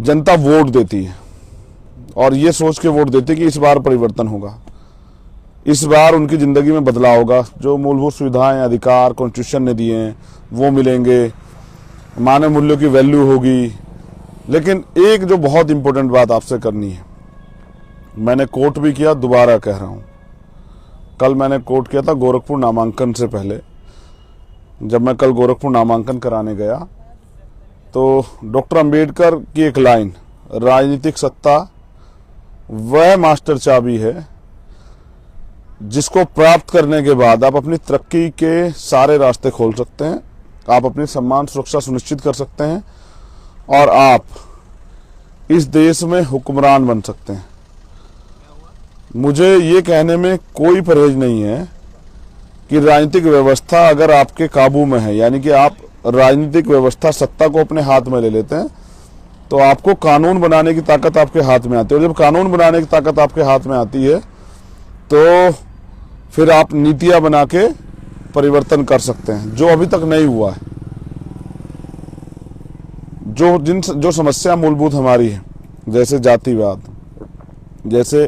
जनता vote देती है और ये सोच के वोट देती है कि इस बार परिवर्तन होगा, इस बार उनकी ज़िंदगी में बदलाव होगा, जो मूलभूत सुविधाएं, अधिकार कॉन्स्टिट्यूशन ने दिए हैं वो मिलेंगे, मानव मूल्यों की वैल्यू होगी। लेकिन एक जो बहुत इंपॉर्टेंट बात आपसे करनी है, मैंने कोट भी किया, दोबारा कह रहा हूँ, कल मैंने कोट किया था गोरखपुर नामांकन से पहले। जब मैं कल गोरखपुर नामांकन कराने गया तो डॉक्टर अंबेडकर की एक लाइन, राजनीतिक सत्ता वह मास्टर चाबी है जिसको प्राप्त करने के बाद आप अपनी तरक्की के सारे रास्ते खोल सकते हैं, आप अपनी सम्मान सुरक्षा सुनिश्चित कर सकते हैं और आप इस देश में हुक्मरान बन सकते हैं। मुझे ये कहने में कोई परहेज नहीं है कि राजनीतिक व्यवस्था अगर आपके काबू में है, यानी कि आप राजनीतिक व्यवस्था सत्ता को अपने हाथ में ले लेते हैं, तो आपको कानून बनाने की ताकत आपके हाथ में आती है। और जब कानून बनाने की ताकत आपके हाथ में आती है तो फिर आप नीतियां बना के परिवर्तन कर सकते हैं, जो अभी तक नहीं हुआ है। जो समस्या मूलभूत हमारी है, जैसे जातिवाद, जैसे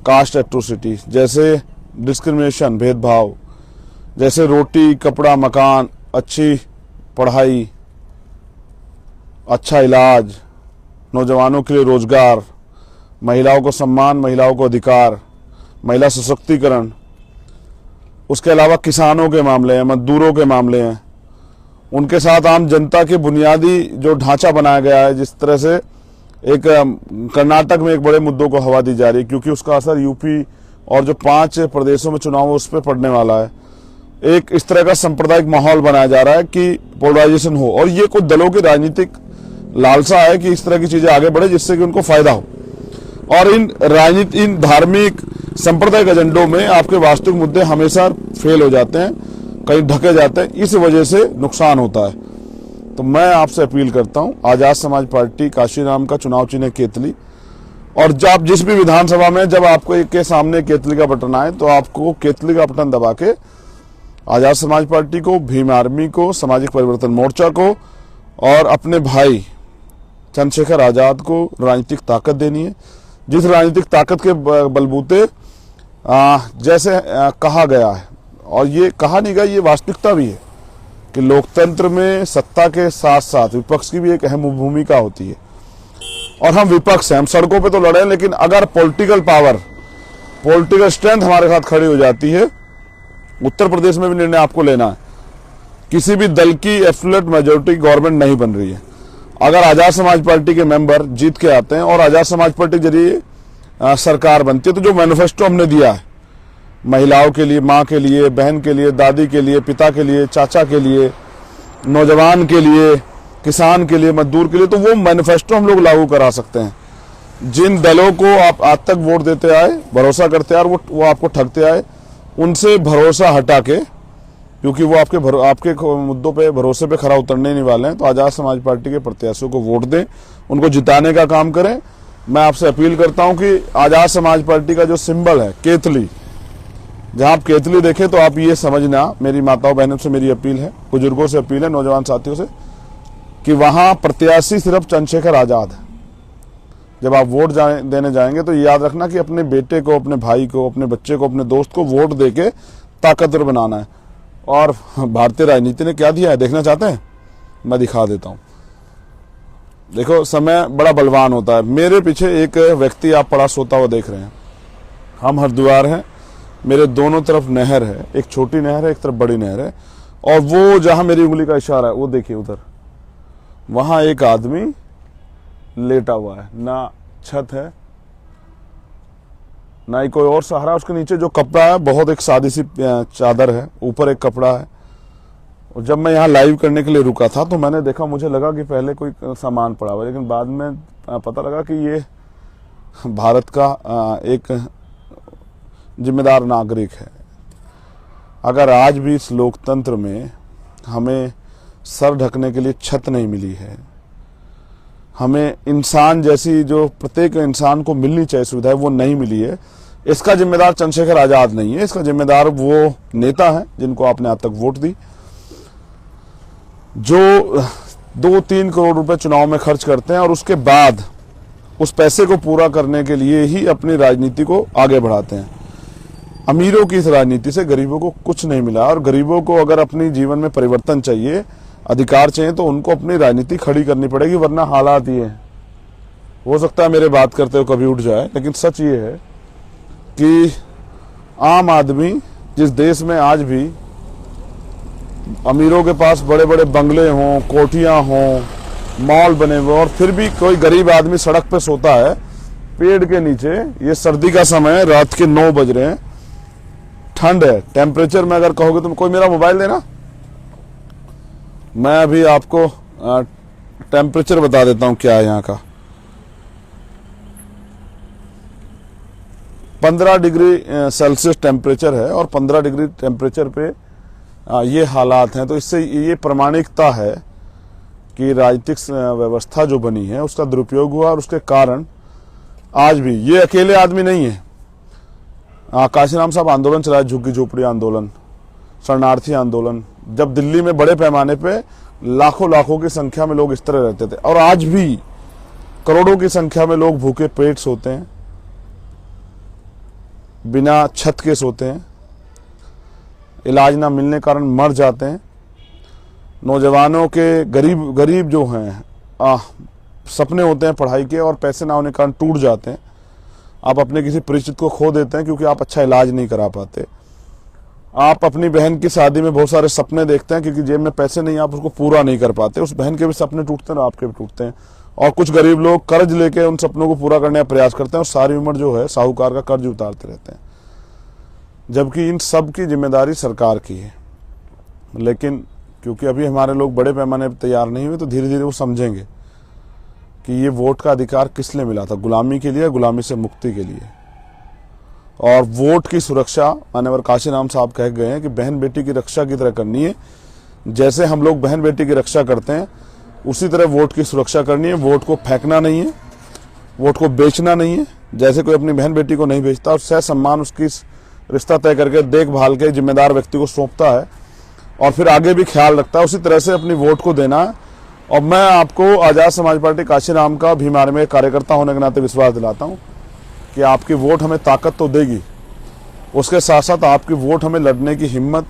कास्ट एट्रोसिटी, जैसे डिस्क्रिमिनेशन, भेदभाव, जैसे रोटी कपड़ा मकान, अच्छी पढ़ाई, अच्छा इलाज, नौजवानों के लिए रोजगार, महिलाओं को सम्मान, महिलाओं को अधिकार, महिला सशक्तिकरण, उसके अलावा किसानों के मामले हैं, मजदूरों के मामले हैं, उनके साथ आम जनता के बुनियादी जो ढांचा बनाया गया है, जिस तरह से एक कर्नाटक में एक बड़े मुद्दों को हवा दी जा रही है क्योंकि उसका असर यूपी और जो 5 प्रदेशों में चुनाव उस पर पड़ने वाला है। एक इस तरह का सांप्रदायिक माहौल बनाया जा रहा है कि पोलराइजेशन हो, और ये कुछ दलों की राजनीतिक लालसा है कि इस तरह की चीजें आगे बढ़े जिससे कि उनको फायदा हो। और इन धार्मिक सांप्रदायिक एजेंडों में आपके वास्तविक मुद्दे हमेशा फेल हो जाते हैं, कहीं ढके जाते हैं, इस वजह से नुकसान होता है। तो मैं आपसे अपील करता हूं, आजाद समाज पार्टी काशीराम का चुनाव चिन्ह केतली, और जब जिस भी विधानसभा में जब आपको एक के सामने केतली का बटन आए तो आपको केतली का बटन दबा के आजाद समाज पार्टी को, भीम आर्मी को, सामाजिक परिवर्तन मोर्चा को और अपने भाई चंद्रशेखर आजाद को राजनीतिक ताकत देनी है, जिस राजनीतिक ताकत के बलबूते जैसे कहा गया है, और ये कहा नहीं गया, ये वास्तविकता भी है कि लोकतंत्र में सत्ता के साथ साथ विपक्ष की भी एक अहम भूमिका होती है। और हम विपक्ष हैं, हम सड़कों पे तो लड़े, लेकिन अगर पॉलिटिकल पावर, पॉलिटिकल स्ट्रेंथ हमारे साथ खड़ी हो जाती है, उत्तर प्रदेश में भी निर्णय आपको लेना है, किसी भी दल की एब्सोल्यूट मेजॉरिटी गवर्नमेंट नहीं बन रही है। अगर आजाद समाज पार्टी के मेंबर जीत के आते हैं और आजाद समाज पार्टी के जरिए सरकार बनती है, तो जो मैनिफेस्टो हमने दिया है महिलाओं के लिए, माँ के लिए, बहन के लिए, दादी के लिए, पिता के लिए, चाचा के लिए, नौजवान के लिए, किसान के लिए, मजदूर के लिए, तो वो मैनिफेस्टो हम लोग लागू करा सकते हैं। जिन दलों को आप आज तक वोट देते आए, भरोसा करते आए, वो आपको ठगते आए, उनसे भरोसा हटा के, क्योंकि वो आपके मुद्दों पे भरोसे पे खरा उतरने नहीं वाले हैं, तो आजाद समाज पार्टी के प्रत्याशियों को वोट दें, उनको जिताने का काम करें। मैं आपसे अपील करता हूं कि आजाद समाज पार्टी का जो सिंबल है केतली, जहां आप केतली देखें तो आप ये समझना, मेरी माताओं बहनों से मेरी अपील है, बुजुर्गों से अपील है, नौजवान साथियों से, कि वहां प्रत्याशी सिर्फ चंद्रशेखर आजाद है। जब आप वोट देने जाएंगे तो याद रखना कि अपने बेटे को, अपने भाई को, अपने बच्चे को, अपने दोस्त को वोट देके ताकतवर बनाना है। और भारतीय राजनीति ने क्या दिया है देखना चाहते हैं? मैं दिखा देता हूं। देखो, समय बड़ा बलवान होता है। मेरे पीछे एक व्यक्ति आप पड़ा सोता हुआ देख रहे हैं। हम हरिद्वार हैं, मेरे दोनों तरफ नहर है, एक छोटी नहर है, एक तरफ बड़ी नहर है, और वो जहां मेरी उंगली का इशारा है वो देखिए उधर, वहां एक आदमी लेटा हुआ है, ना छत है ना ही कोई और सहारा। उसके नीचे जो कपड़ा है बहुत एक सादी सी चादर है, ऊपर एक कपड़ा है। और जब मैं यहाँ लाइव करने के लिए रुका था तो मैंने देखा, मुझे लगा कि पहले कोई सामान पड़ा हुआ, लेकिन बाद में पता लगा कि ये भारत का एक जिम्मेदार नागरिक है। अगर आज भी इस लोकतंत्र में हमें सर ढकने के लिए छत नहीं मिली है, हमें इंसान जैसी जो प्रत्येक इंसान को मिलनी चाहिए सुविधा है वो नहीं मिली है, इसका जिम्मेदार चंद्रशेखर आजाद नहीं है, इसका जिम्मेदार वो नेता है जिनको आपने आज तक वोट दी, जो 2-3 करोड़ रुपए चुनाव में खर्च करते हैं और उसके बाद उस पैसे को पूरा करने के लिए ही अपनी राजनीति को आगे बढ़ाते हैं। अमीरों की इस राजनीति से गरीबों को कुछ नहीं मिला, और गरीबों को अगर अपनी जीवन में परिवर्तन चाहिए, अधिकार चाहिए, तो उनको अपनी राजनीति खड़ी करनी पड़ेगी, वरना हालात ये हैं। हो सकता है मेरे बात करते हो कभी उठ जाए, लेकिन सच ये है कि आम आदमी जिस देश में आज भी अमीरों के पास बड़े बड़े बंगले हों, कोठियां हों, मॉल बने हुए, और फिर भी कोई गरीब आदमी सड़क पे सोता है पेड़ के नीचे। ये सर्दी का समय है, रात के 9 बज रहे हैं, ठंड है। टेम्परेचर में अगर कहोगे तो कोई मेरा मोबाइल देना, मैं अभी आपको टेम्परेचर बता देता हूं क्या है यहाँ का। 15 डिग्री सेल्सियस टेम्परेचर है, और 15 डिग्री टेम्परेचर पे ये हालात हैं। तो इससे ये प्रमाणिकता है कि राजनीतिक व्यवस्था जो बनी है उसका दुरुपयोग हुआ, और उसके कारण आज भी ये अकेले आदमी नहीं है। काशीराम साहब आंदोलन चलाए, झुग्गी झोपड़ी आंदोलन, शरणार्थी आंदोलन, जब दिल्ली में बड़े पैमाने पे लाखों की संख्या में लोग इस तरह रहते थे, और आज भी करोड़ों की संख्या में लोग भूखे पेट सोते हैं, बिना छत के सोते हैं, इलाज ना मिलने के कारण मर जाते हैं। नौजवानों के गरीब जो हैं सपने होते हैं पढ़ाई के, और पैसे ना होने के कारण टूट जाते हैं। आप अपने किसी परिचित को खो देते हैं क्योंकि आप अच्छा इलाज नहीं करा पाते। आप अपनी बहन की शादी में बहुत सारे सपने देखते हैं, क्योंकि जेब में पैसे नहीं, आप उसको पूरा नहीं कर पाते। उस बहन के भी सपने टूटते हैं और आपके भी टूटते हैं। और कुछ गरीब लोग कर्ज लेके उन सपनों को पूरा करने का प्रयास करते हैं, और सारी उम्र जो है साहूकार का कर्ज उतारते रहते हैं, जबकि इन सब की जिम्मेदारी सरकार की है। लेकिन क्योंकि अभी हमारे लोग बड़े पैमाने पर तैयार नहीं हुए, तो धीरे धीरे वो समझेंगे कि ये वोट का अधिकार किस लिए मिला था, गुलामी के लिए, गुलामी से मुक्ति के लिए। और वोट की सुरक्षा माननीय काशीराम साहब कह गए हैं कि बहन बेटी की रक्षा की तरह करनी है। जैसे हम लोग बहन बेटी की रक्षा करते हैं, उसी तरह वोट की सुरक्षा करनी है। वोट को फेंकना नहीं है, वोट को बेचना नहीं है। जैसे कोई अपनी बहन बेटी को नहीं बेचता और सह सम्मान उसकी रिश्ता तय करके देखभाल के जिम्मेदार व्यक्ति को सौंपता है, और फिर आगे भी ख्याल रखता है, उसी तरह से अपनी वोट को देना है। और मैं आपको आजाद समाज पार्टी काशीराम का भीमार में कार्यकर्ता होने के नाते विश्वास दिलाता हूं कि आपकी वोट हमें ताकत तो देगी, उसके साथ साथ आपकी वोट हमें लड़ने की हिम्मत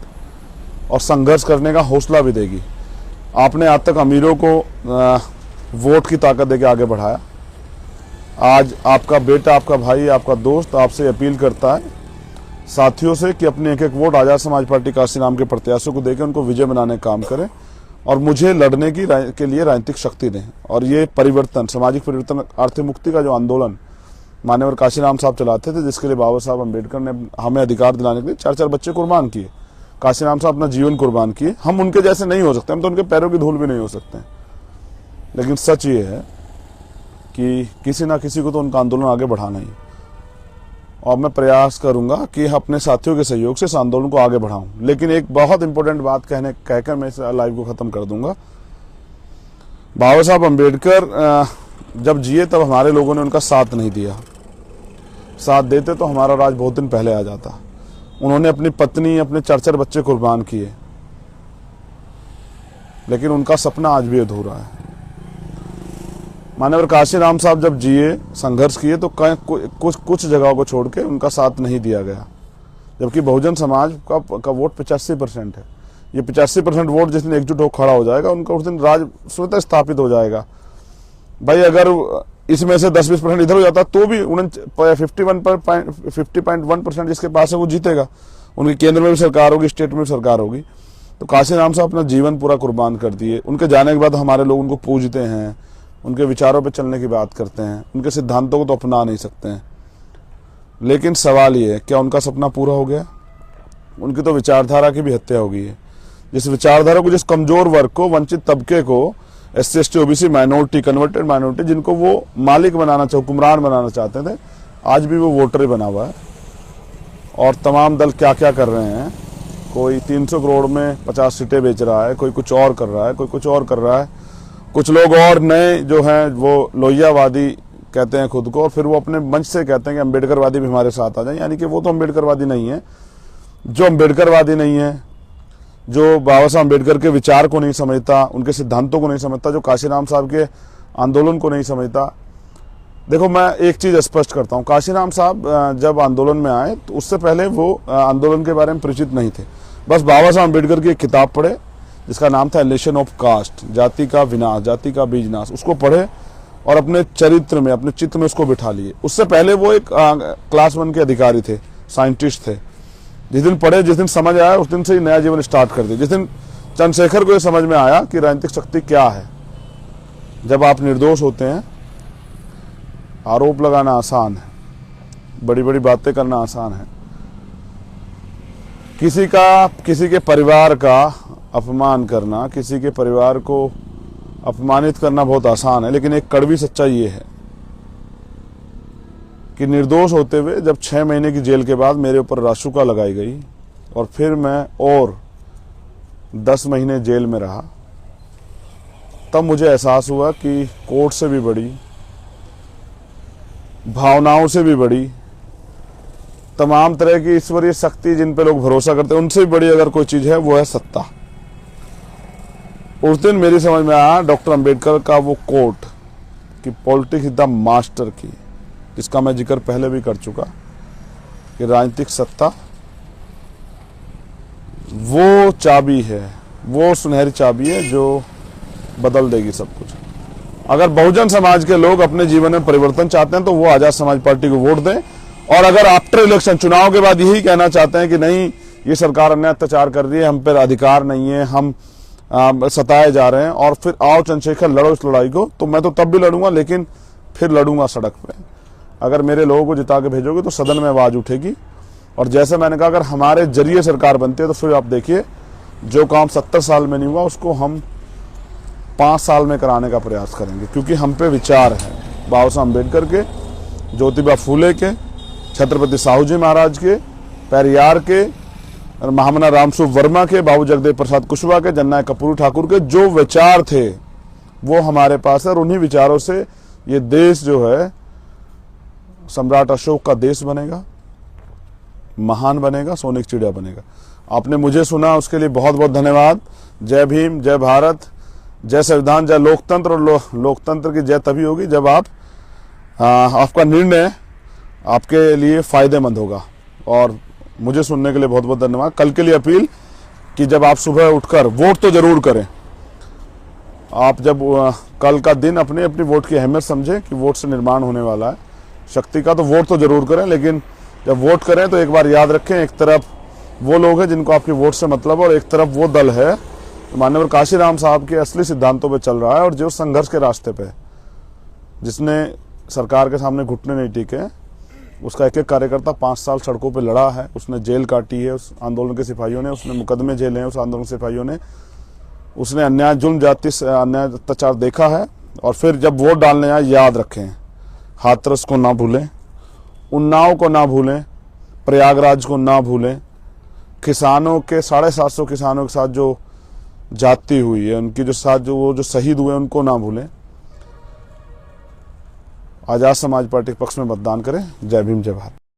और संघर्ष करने का हौसला भी देगी। आपने आज तक अमीरों को वोट की ताकत देके आगे बढ़ाया। आज आपका बेटा, आपका भाई, आपका दोस्त आपसे अपील करता है साथियों से कि अपने एक वोट आजाद समाज पार्टी काशीराम के प्रत्याशियों को देकर उनको विजय बनाने का काम करें, और मुझे लड़ने के लिए राजनीतिक शक्ति दें। और ये परिवर्तन, सामाजिक परिवर्तन, आर्थिक मुक्ति का जो आंदोलन माननीय काशीराम साहब चलाते थे, जिसके लिए बाबा साहब अम्बेडकर ने हमें अधिकार दिलाने के लिए 4-4 बच्चे कुर्बान किए, काशीराम साहब अपना जीवन कुर्बान किए। हम उनके जैसे नहीं हो सकते, हम तो उनके पैरों की धूल भी नहीं हो सकते, लेकिन सच ये है कि किसी ना किसी को तो उनका आंदोलन आगे बढ़ाना ही। और मैं प्रयास करूंगा कि अपने साथियों के सहयोग से इस आंदोलन को आगे बढ़ाऊं। लेकिन एक बहुत इंपॉर्टेंट बात कहकर मैं इस लाइव को खत्म कर दूंगा। बाबा साहब अम्बेडकर जब जिए तब हमारे लोगों ने उनका साथ नहीं दिया। साथ देते तो हमारा राज बहुत दिन पहले आ जाता। उन्होंने अपनी पत्नी, अपने 4-4 बच्चे कुर्बान किए, लेकिन उनका सपना आज भी अधूरा है। माननीय काशीराम साहब जब जिए, संघर्ष किए, तो कुछ जगहों को छोड़ के उनका साथ नहीं दिया गया, जबकि बहुजन समाज का वोट 85% है। ये 85% वोट जिस दिन एकजुट हो खड़ा हो जाएगा, उनका उस दिन राज स्वतः स्थापित हो जाएगा। भाई अगर इसमें से 10-20% इधर हो जाता तो भी 50.1% जिसके पास है वो जीतेगा। उनके केंद्र में भी सरकार होगी, स्टेट में भी सरकार होगी। तो काशीराम साहब अपना जीवन पूरा कुर्बान कर दिए। उनके जाने के बाद हमारे लोग उनको पूजते हैं, उनके विचारों पे चलने की बात करते हैं, उनके सिद्धांतों को तो अपना नहीं सकते हैं। लेकिन सवाल ये है, क्या उनका सपना पूरा हो गया? उनकी तो विचारधारा की भी हत्या हो गई है। जिस विचारधारा को, जिस कमजोर वर्ग को, वंचित तबके को, SC ST OBC minority, converted minority, जिनको वो मालिक बनाना हुक्मरान बनाना चाहते थे, आज भी वो वोटर ही बना हुआ है। और तमाम दल क्या क्या कर रहे हैं, कोई 300 करोड़ में 50 सीटें बेच रहा है, कोई कुछ और कर रहा है, कोई कुछ और कर रहा है। कुछ लोग और नए जो हैं वो लोहियावादी कहते हैं खुद को, और फिर वो अपने मंच से कहते हैं कि अम्बेडकरवादी भी हमारे साथ आ जाए। यानी कि वो तो अम्बेडकरवादी नहीं है। जो अम्बेडकरवादी नहीं है, जो बाबा साहब अम्बेडकर के विचार को नहीं समझता, उनके सिद्धांतों को नहीं समझता, जो काशीराम साहब के आंदोलन को नहीं समझता। देखो, मैं एक चीज़ स्पष्ट करता हूँ, काशीराम साहब जब आंदोलन में आए तो उससे पहले वो आंदोलन के बारे में परिचित नहीं थे। बस बाबा साहब अम्बेडकर की एक किताब पढ़े जिसका नाम था एलिमिनेशन ऑफ कास्ट, जाति का विनाश, जाति का बीजनाश, उसको पढ़े और अपने चरित्र में, अपने चित्त में उसको बिठा लिए। उससे पहले वो एक क्लास 1 के अधिकारी थे, साइंटिस्ट थे। जिस दिन पढ़े, जिस दिन समझ आया, उस दिन से ही नया जीवन स्टार्ट कर दिया। जिस दिन चंद्रशेखर को ये समझ में आया कि राजनीतिक शक्ति क्या है, जब आप निर्दोष होते हैं, आरोप लगाना आसान है, बड़ी बड़ी बातें करना आसान है, किसी के परिवार का अपमान करना, किसी के परिवार को अपमानित करना बहुत आसान है, लेकिन एक कड़वी सच्चाई ये है कि निर्दोष होते हुए जब 6 महीने की जेल के बाद मेरे ऊपर रासुका लगाई गई और फिर मैं और 10 महीने जेल में रहा, तब मुझे एहसास हुआ कि कोर्ट से भी बड़ी, भावनाओं से भी बड़ी, तमाम तरह की ईश्वरीय शक्ति जिन पे लोग भरोसा करते हैं, उनसे भी बड़ी अगर कोई चीज है वो है सत्ता। उस दिन मेरी समझ में आया डॉक्टर अंबेडकर का वो कोट कि पॉलिटिक्स इज द मास्टर की, जिसका मैं जिक्र पहले भी कर चुका, कि राजनीतिक सत्ता वो चाबी है, वो सुनहरी चाबी है जो बदल देगी सब कुछ। अगर बहुजन समाज के लोग अपने जीवन में परिवर्तन चाहते हैं तो वो आजाद समाज पार्टी को वोट दें, और अगर आफ्टर इलेक्शन, चुनाव के बाद यही कहना चाहते हैं कि नहीं, ये सरकार अन्याय अत्याचार कर रही है, हम पर अधिकार नहीं है, हम सताए जा रहे हैं, और फिर आओ चंद्रशेखर लड़ो इस लड़ाई को, तो मैं तो तब भी लड़ूंगा, लेकिन फिर लड़ूंगा सड़क पे। अगर मेरे लोगों को जिता के भेजोगे तो सदन में आवाज उठेगी। और जैसे मैंने कहा, अगर हमारे जरिए सरकार बनती है तो फिर आप देखिए, जो काम 70 साल में नहीं हुआ उसको हम 5 साल में कराने का प्रयास करेंगे, क्योंकि हम पे विचार है बाबा साहब अम्बेडकर के, ज्योतिबा फूले के, छत्रपति साहू जी महाराज के, पेरियार के, महामना रामसूप वर्मा के, बाबू जगदेव प्रसाद कुशवाहा के, जननायक कर्पूरी ठाकुर के जो विचार थे वो हमारे पास है, और उन्हीं विचारों से ये देश जो है सम्राट अशोक का देश बनेगा, महान बनेगा, सोने की चिड़िया बनेगा। आपने मुझे सुना, उसके लिए बहुत बहुत धन्यवाद। जय भीम, जय भारत, जय संविधान, जय लोकतंत्र। और लोकतंत्र की जय तभी होगी जब आपका निर्णय आपके लिए फायदेमंद होगा। और मुझे सुनने के लिए बहुत बहुत धन्यवाद। कल के लिए अपील कि जब आप सुबह उठकर वोट तो जरूर करें, आप जब कल का दिन अपनी अपनी वोट की अहमियत समझें कि वोट से निर्माण होने वाला है शक्ति का, तो वोट तो जरूर करें, लेकिन जब वोट करें तो एक बार याद रखें, एक तरफ वो लोग हैं जिनको आपकी वोट से मतलब है, और एक तरफ वो दल है माननीय काशीराम साहब के असली सिद्धांतों पे चल रहा है, और जो संघर्ष के रास्ते पे, जिसने सरकार के सामने घुटने नहीं टीके, उसका एक एक कार्यकर्ता 5 साल सड़कों पे लड़ा है, उसने जेल काटी है उस आंदोलन के सिपाहियों ने, उसने मुकदमे झेले हैं उस आंदोलन के सिपाहियों ने, उसने अन्याय, जुल्म, जाति से अन्याय अत्याचार देखा है। और फिर जब वोट डालने आए, याद रखें, हाथरस को ना भूलें, उन्नाव को ना भूलें, प्रयागराज को ना भूलें, किसानों के 750 किसानों के साथ जो जाति हुई है, उनकी जो साथ जो शहीद हुए, उनको ना भूलें। आजाद समाज पार्टी के पक्ष में मतदान करें। जय भीम, जय भारत।